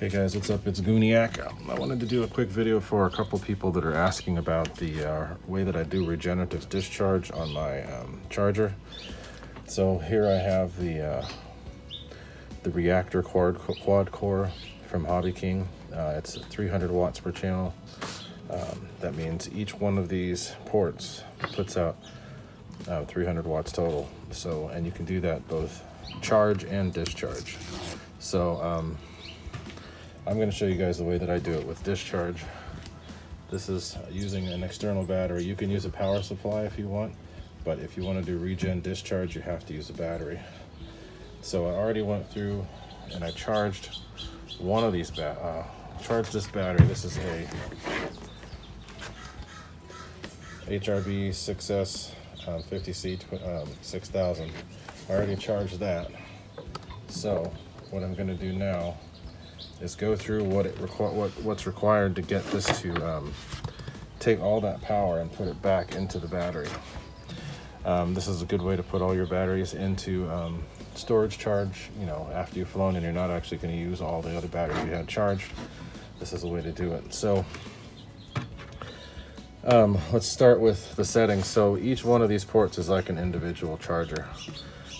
Hey guys, what's up? It's Gooniac. I wanted to do a quick video for a couple people that are asking about the way that I do regenerative discharge on my charger. So here I have the Reaktor QuadKore from Hobby King. It's 300 watts per channel. That means each one of these ports puts out 300 watts total. So, and you can do that both charge and discharge. So I'm going to show you guys the way that I do it with discharge. This is using an external battery. You can use a power supply if you want, but if you want to do regen discharge, you have to use a battery. So I already went through and I charged one of these, charged this battery. This is a HRB 6S 50C 6000. I already charged that. So what I'm going to do now is go through what's required to get this to take all that power and put it back into the battery. This is a good way to put all your batteries into storage charge, you know, after you've flown and you're not actually going to use all the other batteries you had charged. This is a way to do it. So let's start with the settings. So each one of these ports is like an individual charger.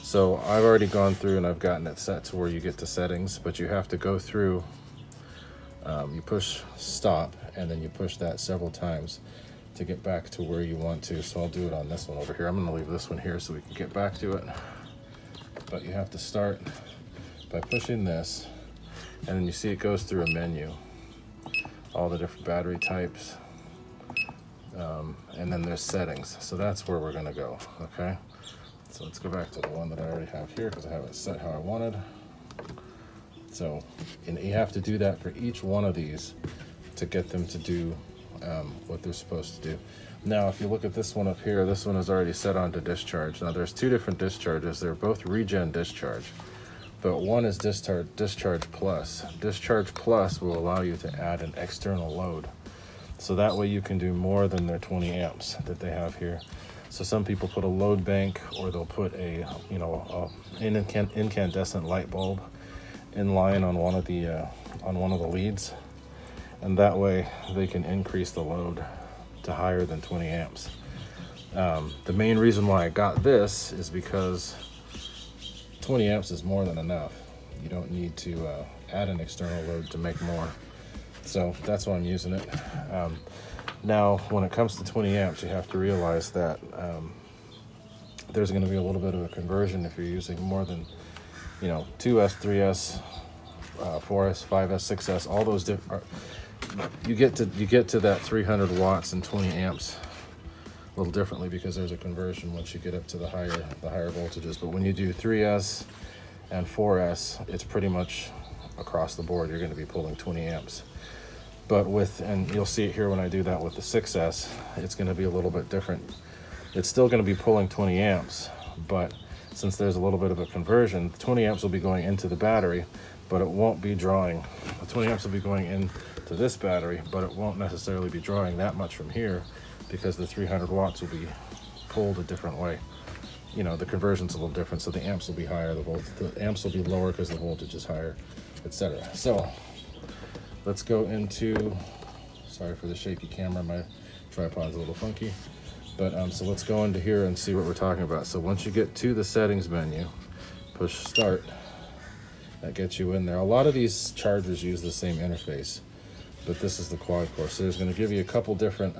So I've already gone through and I've gotten it set to where you get to settings, but you have to go through, you push stop and then you push that several times to get back to where you want to. So I'll do it on this one over here. I'm gonna leave this one here so we can get back to it. But you have to start by pushing this, and then you see it goes through a menu, all the different battery types, and then there's settings. So that's where we're gonna go, okay? So let's go back to the one that I already have here because I have it set how I wanted. So, and you have to do that for each one of these to get them to do what they're supposed to do. Now, if you look at this one up here, this one is already set on to discharge. Now, there's two different discharges. They're both regen discharge, but one is discharge plus. Discharge plus will allow you to add an external load. So that way you can do more than their 20 amps that they have here. So some people put a load bank, or they'll put a, you know, an incandescent light bulb in line on one of the leads, and that way they can increase the load to higher than 20 amps. The main reason why I got this is because 20 amps is more than enough. You don't need to add an external load to make more. So that's why I'm using it. Now, when it comes to 20 amps, you have to realize that there's going to be a little bit of a conversion if you're using more than, you know, 2S, 3S, 4S, 5S, 6S, all those different. You get to that 300 watts and 20 amps a little differently because there's a conversion once you get up to the higher voltages. But when you do 3S and 4S, it's pretty much across the board. You're going to be pulling 20 amps. But and you'll see it here when I do that with the 6S, it's going to be a little bit different. It's still going to be pulling 20 amps, but since there's a little bit of a conversion, 20 amps will be going into the battery, but it won't be drawing. The 20 amps will be going into this battery, but it won't necessarily be drawing that much from here because the 300 watts will be pulled a different way. You know, the conversion's a little different, so the amps will be higher, the amps will be lower because the voltage is higher, etc. So let's go into, sorry for the shaky camera, my tripod's a little funky. But so let's go into here and see what we're talking about. So once you get to the settings menu, push start. That gets you in there. A lot of these chargers use the same interface, but this is the QuadKore. So there's going to give you a couple different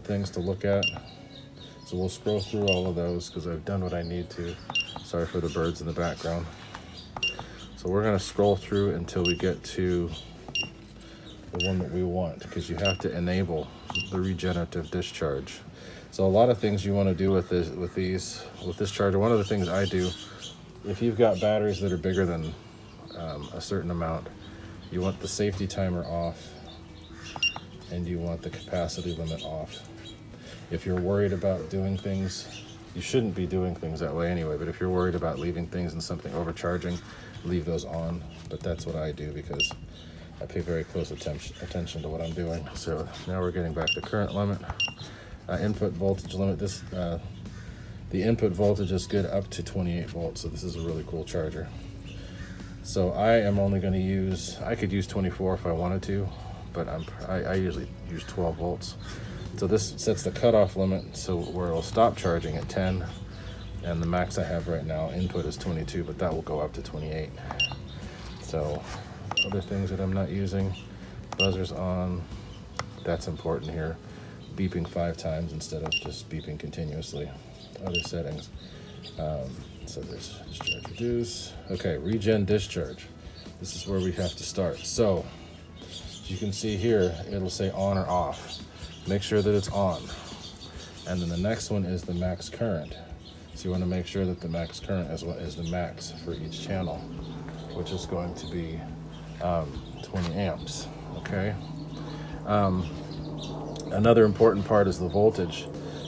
things to look at. So we'll scroll through all of those because I've done what I need to. Sorry for the birds in the background. So we're going to scroll through until we get to the one that we want, because you have to enable the regenerative discharge. So a lot of things you want to do with this charger. One of the things I do, if you've got batteries that are bigger than a certain amount, you want the safety timer off and you want the capacity limit off. If you're worried about doing things, you shouldn't be doing things that way anyway, but if you're worried about leaving things in something overcharging, leave those on. But that's what I do because I pay very close attention to what I'm doing. So now we're getting back to current limit. Input voltage limit. The input voltage is good up to 28 volts, so this is a really cool charger. So I am only going to use, I could use 24 if I wanted to, but I usually use 12 volts. So this sets the cutoff limit so where it'll stop charging at 10, and the max I have right now input is 22, but that will go up to 28. So other things that I'm not using, buzzer's on, that's important here. Beeping 5 times instead of just beeping continuously. Other settings. So there's discharge reduce. Okay, regen discharge. This is where we have to start. So as you can see here, it'll say on or off. Make sure that it's on. And then the next one is the max current. So you want to make sure that the max current is the max for each channel, which is going to be 20 amps. Okay. Another important part is the voltage,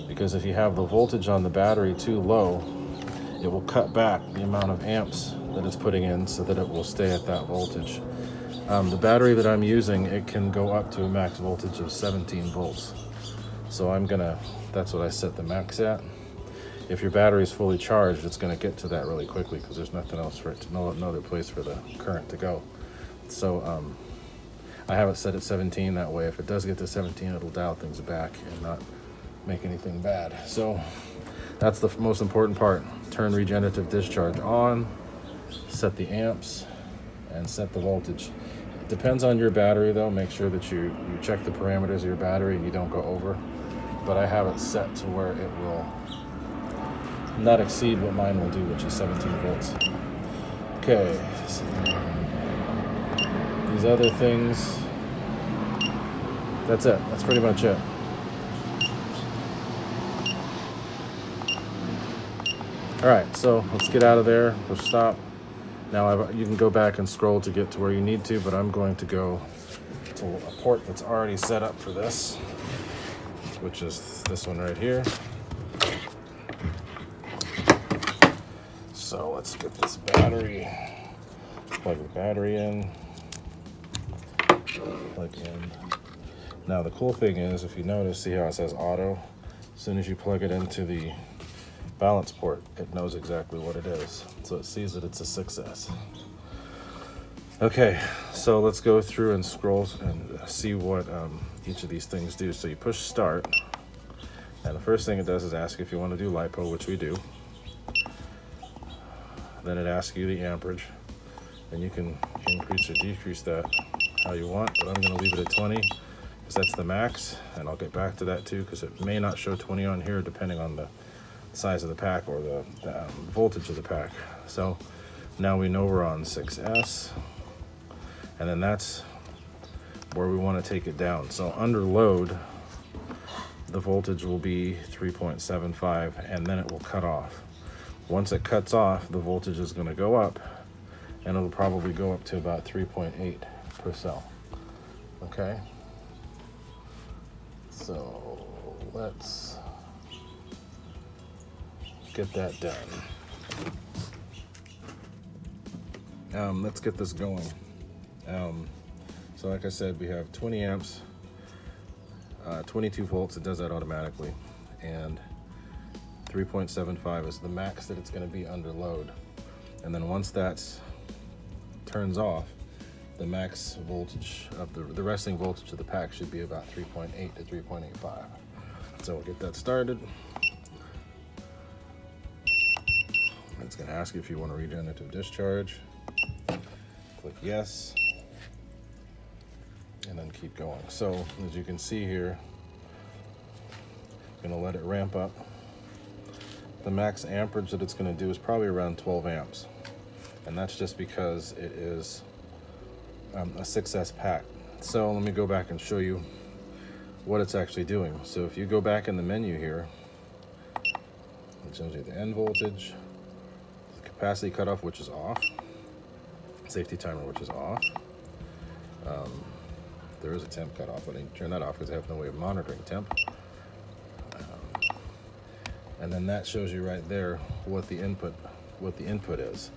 because if you have the voltage on the battery too low, it will cut back the amount of amps that it's putting in so that it will stay at that voltage. The battery that I'm using, it can go up to a max voltage of 17 volts. So that's what I set the max at. If your battery is fully charged, it's going to get to that really quickly because there's nothing else for it to, no other place for the current to go. So I have it set at 17, that way if it does get to 17, it'll dial things back and not make anything bad. So that's the most important part. Turn regenerative discharge on, set the amps, and set the voltage. It depends on your battery though. Make sure that you check the parameters of your battery and you don't go over. But I have it set to where it will not exceed what mine will do, which is 17 volts. Okay, so these other things, that's it. That's pretty much it. All right, so let's get out of there. Push stop. Now you can go back and scroll to get to where you need to, but I'm going to go to a port that's already set up for this, which is this one right here. So let's get this battery, plug the battery in, plug in. Now the cool thing is, if you notice, see how it says auto? As soon as you plug it into the balance port, it knows exactly what it is. So it sees that it's a 6S. Okay, so let's go through and scroll and see what each of these things do. So you push start, and the first thing it does is ask if you want to do LiPo, which we do. Then it asks you the amperage, and you can increase or decrease that how you want, but I'm going to leave it at 20 because that's the max, and I'll get back to that too because it may not show 20 on here depending on the size of the pack or the voltage of the pack. So now we know we're on 6S, and then that's where we want to take it down. So under load, the voltage will be 3.75, and then it will cut off. Once it cuts off, the voltage is going to go up, and it'll probably go up to about 3.8 per cell. Okay, so let's get that done. Let's get this going. So like I said, we have 20 amps, 22 volts, it does that automatically, and 3.75 is the max that it's going to be under load. And then once that turns off, the max voltage of the resting voltage of the pack should be about 3.8 to 3.85. So we'll get that started. It's going to ask you if you want a regenerative discharge. Click yes, and then keep going. So as you can see here, I'm going to let it ramp up. The max amperage that it's going to do is probably around 12 amps, and that's just because it is a 6S pack. So let me go back and show you what it's actually doing. So if you go back in the menu here, it shows you the end voltage, the capacity cutoff, which is off, safety timer, which is off. There is a temp cutoff, but I need to turn that off because I have no way of monitoring temp. And then that shows you right there what the input is.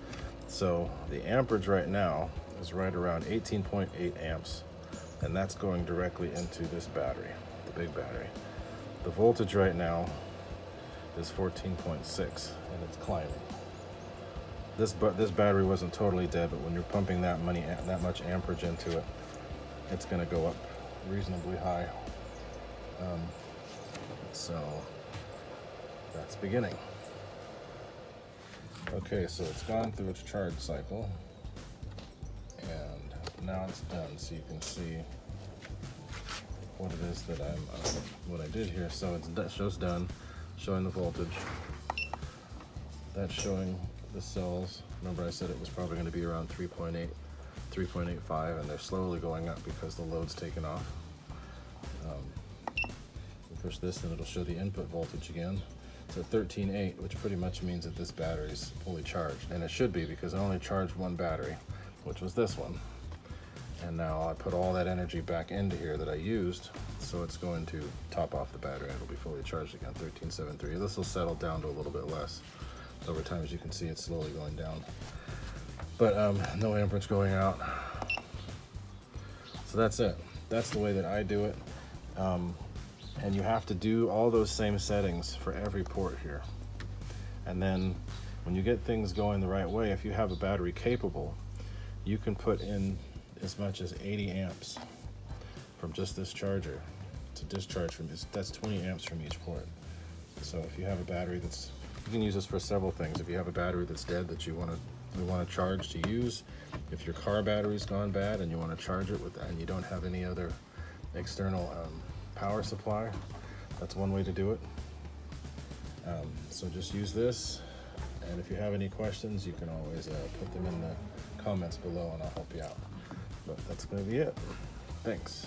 So the amperage right now is right around 18.8 amps, and that's going directly into this battery, the big battery. The voltage right now is 14.6, and it's climbing. This battery wasn't totally dead, but when you're pumping that much amperage into it, it's going to go up reasonably high. So that's beginning. Okay, so it's gone through its charge cycle, and now it's done. So you can see what it is that what I did here. So it shows done, showing the voltage. That's showing the cells. Remember I said it was probably going to be around 3.8, 3.85, and they're slowly going up because the load's taken off. Push this and it'll show the input voltage again. So 13.8, which pretty much means that this battery is fully charged, and it should be because I only charged one battery, which was this one. And now I put all that energy back into here that I used, so it's going to top off the battery and it'll be fully charged again. 13.73. This will settle down to a little bit less over time. As you can see, it's slowly going down, but no amperage going out. So that's it. That's the way that I do it. And you have to do all those same settings for every port here. And then when you get things going the right way, if you have a battery capable, you can put in as much as 80 amps from just this charger to discharge from this. That's 20 amps from each port. So if you have a battery you can use this for several things. If you have a battery that's dead that you want to charge to use, if your car battery's gone bad and you want to charge it and you don't have any other external power supply, that's one way to do it. So just use this, and if you have any questions, you can always put them in the comments below and I'll help you out. But that's going to be it. Thanks.